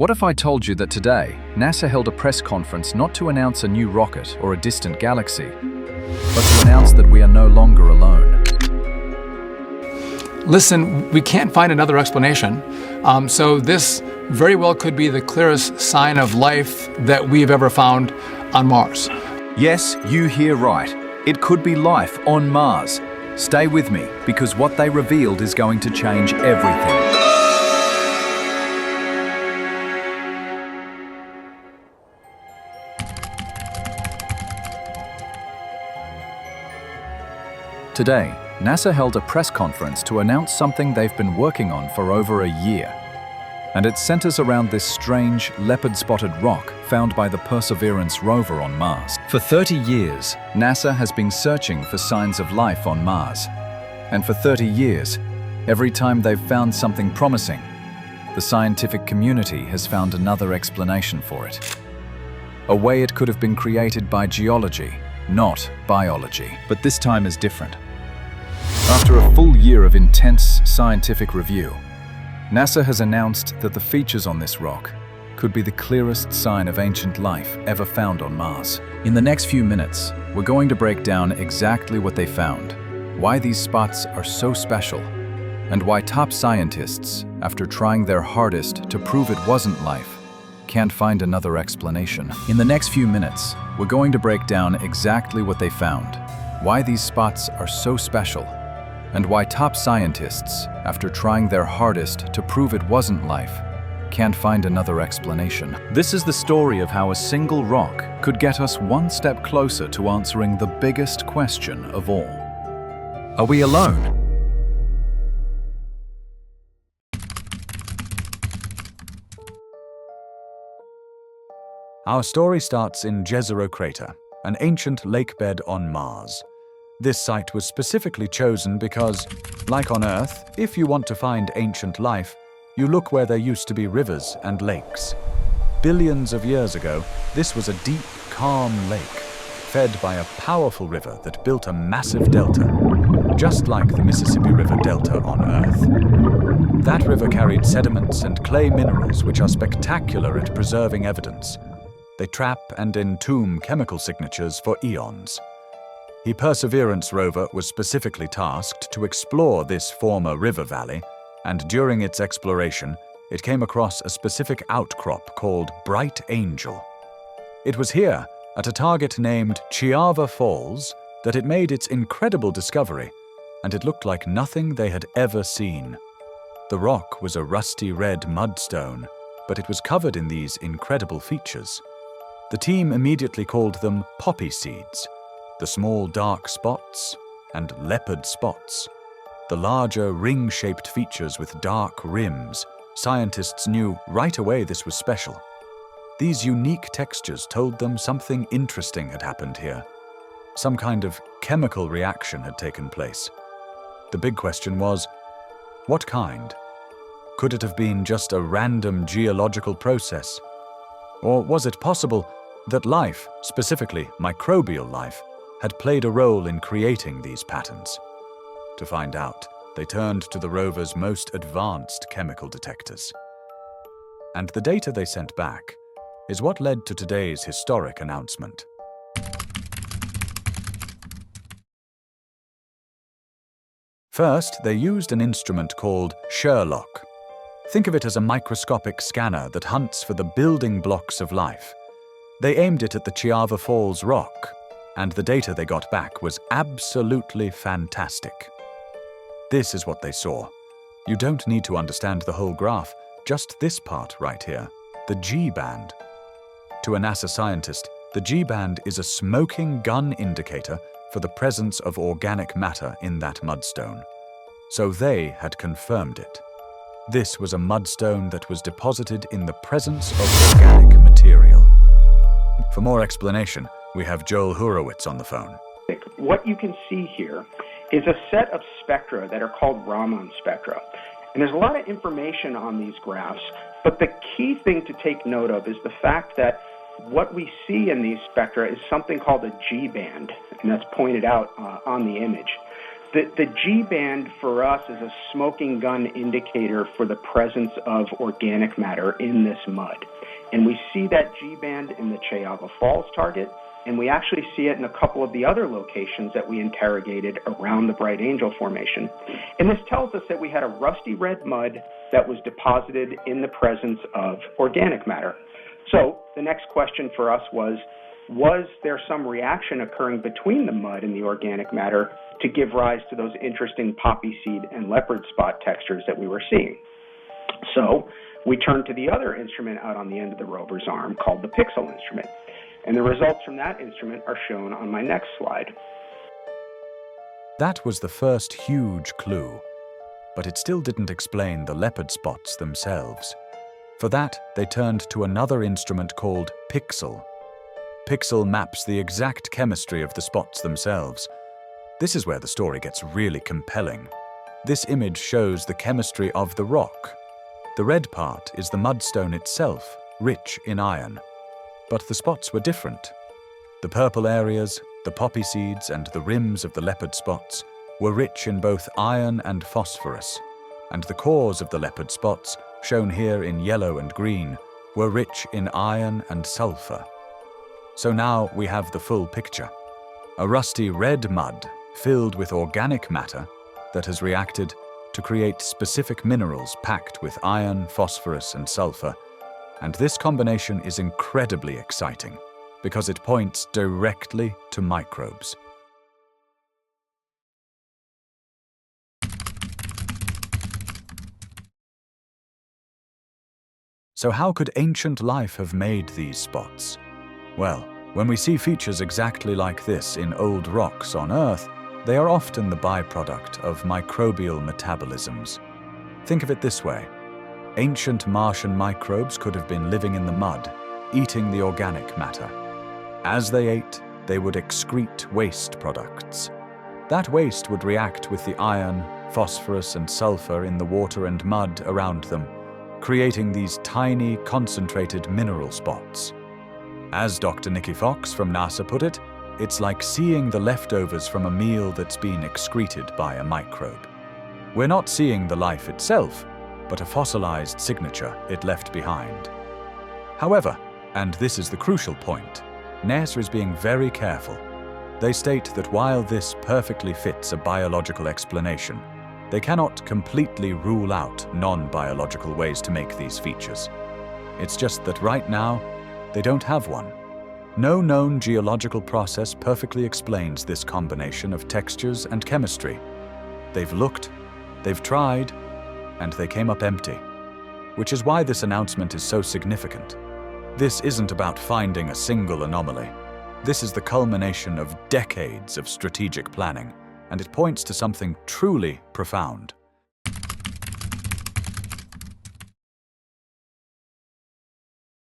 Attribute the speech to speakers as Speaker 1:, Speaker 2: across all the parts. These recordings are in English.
Speaker 1: What if I told you that today, NASA held a press conference not to announce a new rocket or a distant galaxy, but to announce that we are no longer alone?
Speaker 2: Listen, we can't find another explanation. So this very well could be the clearest sign of life that we've ever found on Mars.
Speaker 1: Yes, you hear right. It could be life on Mars. Stay with me, because what they revealed is going to change everything. Today, NASA held a press conference to announce something they've been working on for over a year. And it centers around this strange leopard-spotted rock found by the Perseverance rover on Mars. For 30 years, NASA has been searching for signs of life on Mars. And for 30 years, every time they've found something promising, the scientific community has found another explanation for it. A way it could have been created by geology, not biology. But this time is different. After a full year of intense scientific review, NASA has announced that the features on this rock could be the clearest sign of ancient life ever found on Mars. In the next few minutes, we're going to break down exactly what they found, why these spots are so special, and why top scientists, after trying their hardest to prove it wasn't life, can't find another explanation. In the next few minutes, we're going to break down exactly what they found, why these spots are so special, and why top scientists, after trying their hardest to prove it wasn't life, can't find another explanation. This is the story of how a single rock could get us one step closer to answering the biggest question of all. Are we alone?
Speaker 3: Our story starts in Jezero Crater, an ancient lakebed on Mars. This site was specifically chosen because, like on Earth, if you want to find ancient life, you look where there used to be rivers and lakes. Billions of years ago, this was a deep, calm lake, fed by a powerful river that built a massive delta, just like the Mississippi River Delta on Earth. That river carried sediments and clay minerals which are spectacular at preserving evidence. They trap and entomb chemical signatures for eons. The Perseverance rover was specifically tasked to explore this former river valley, and during its exploration, it came across a specific outcrop called Bright Angel. It was here, at a target named Chiava Falls, that it made its incredible discovery, and it looked like nothing they had ever seen. The rock was a rusty red mudstone, but it was covered in these incredible features. The team immediately called them poppy seeds. The small dark spots and leopard spots. The larger ring-shaped features with dark rims. Scientists knew right away this was special. These unique textures told them something interesting had happened here. Some kind of chemical reaction had taken place. The big question was, what kind? Could it have been just a random geological process? Or was it possible that life, specifically microbial life, had played a role in creating these patterns? To find out, they turned to the rover's most advanced chemical detectors. And the data they sent back is what led to today's historic announcement. First, they used an instrument called Sherlock. Think of it as a microscopic scanner that hunts for the building blocks of life. They aimed it at the Chiava Falls rock, and the data they got back was absolutely fantastic. This is what they saw. You don't need to understand the whole graph, just this part right here, the G-band. To a NASA scientist, the G-band is a smoking gun indicator for the presence of organic matter in that mudstone. So they had confirmed it. This was a mudstone that was deposited in the presence of organic material. For more explanation, we have Joel Hurowitz on the phone.
Speaker 4: What you can see here is a set of spectra that are called Raman spectra. And there's a lot of information on these graphs, but the key thing to take note of is the fact that what we see in these spectra is something called a G-band, and that's pointed out on the image. The G band for us is a smoking gun indicator for the presence of organic matter in this mud. And we see that G band in the Cheaga Falls target, and we actually see it in a couple of the other locations that we interrogated around the Bright Angel Formation. And this tells us that we had a rusty red mud that was deposited in the presence of organic matter. So the next question for us was there some reaction occurring between the mud and the organic matter to give rise to those interesting poppy seed and leopard spot textures that we were seeing? So we turned to the other instrument out on the end of the rover's arm called the Pixel instrument. And the results from that instrument are shown on my next slide.
Speaker 3: That was the first huge clue, but it still didn't explain the leopard spots themselves. For that, they turned to another instrument called Pixel. Pixel maps the exact chemistry of the spots themselves. This is where the story gets really compelling. This image shows the chemistry of the rock. The red part is the mudstone itself, rich in iron. But the spots were different. The purple areas, the poppy seeds, and the rims of the leopard spots were rich in both iron and phosphorus, and the cores of the leopard spots, shown here in yellow and green, were rich in iron and sulfur. So now we have the full picture. A rusty red mud filled with organic matter that has reacted to create specific minerals packed with iron, phosphorus, and sulfur. And this combination is incredibly exciting because it points directly to microbes. So how could ancient life have made these spots? Well, when we see features exactly like this in old rocks on Earth, they are often the byproduct of microbial metabolisms. Think of it this way. Ancient Martian microbes could have been living in the mud, eating the organic matter. As they ate, they would excrete waste products. That waste would react with the iron, phosphorus, and sulfur in the water and mud around them, creating these tiny, concentrated mineral spots. As Dr. Nikki Fox from NASA put it, it's like seeing the leftovers from a meal that's been excreted by a microbe. We're not seeing the life itself, but a fossilized signature it left behind. However, and this is the crucial point, NASA is being very careful. They state that while this perfectly fits a biological explanation, they cannot completely rule out non-biological ways to make these features. It's just that right now, they don't have one. No known geological process perfectly explains this combination of textures and chemistry. They've looked, they've tried, and they came up empty. Which is why this announcement is so significant. This isn't about finding a single anomaly. This is the culmination of decades of strategic planning, and it points to something truly profound.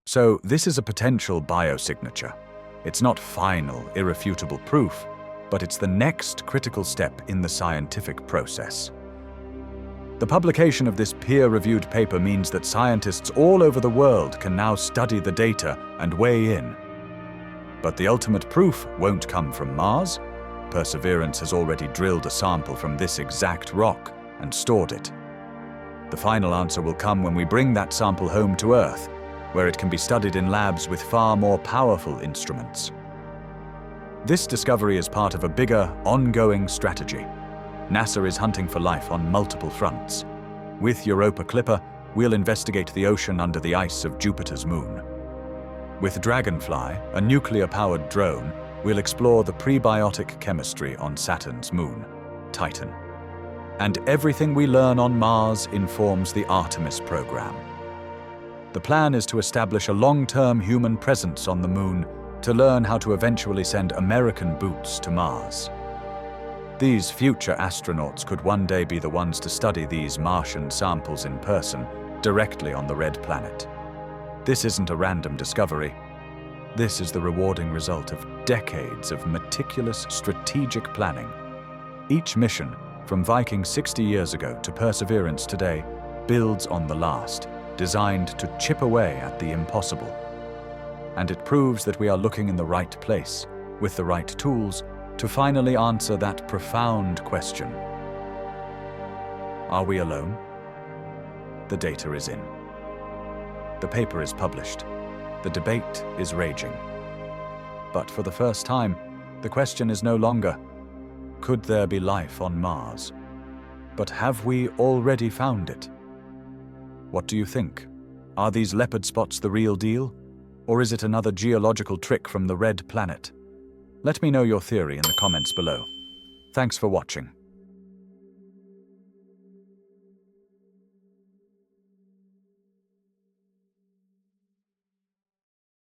Speaker 3: So this is a potential biosignature. It's not final, irrefutable proof, but it's the next critical step in the scientific process. The publication of this peer-reviewed paper means that scientists all over the world can now study the data and weigh in. But the ultimate proof won't come from Mars. Perseverance has already drilled a sample from this exact rock and stored it. The final answer will come when we bring that sample home to Earth, where it can be studied in labs with far more powerful instruments. This discovery is part of a bigger, ongoing strategy. NASA is hunting for life on multiple fronts. With Europa Clipper, we'll investigate the ocean under the ice of Jupiter's moon. With Dragonfly, a nuclear-powered drone, we'll explore the prebiotic chemistry on Saturn's moon, Titan. And everything we learn on Mars informs the Artemis program. The plan is to establish a long-term human presence on the moon to learn how to eventually send American boots to Mars. These future astronauts could one day be the ones to study these Martian samples in person, directly on the red planet. This isn't a random discovery. This is the rewarding result of decades of meticulous strategic planning. Each mission, from Viking 60 years ago to Perseverance today, builds on the last, designed to chip away at the impossible. And it proves that we are looking in the right place, with the right tools, to finally answer that profound question. Are we alone? The data is in. The paper is published. The debate is raging. But for the first time, the question is no longer, could there be life on Mars? But have we already found it? What do you think? Are these leopard spots the real deal? Or is it another geological trick from the red planet? Let me know your theory in the comments below. Thanks for watching.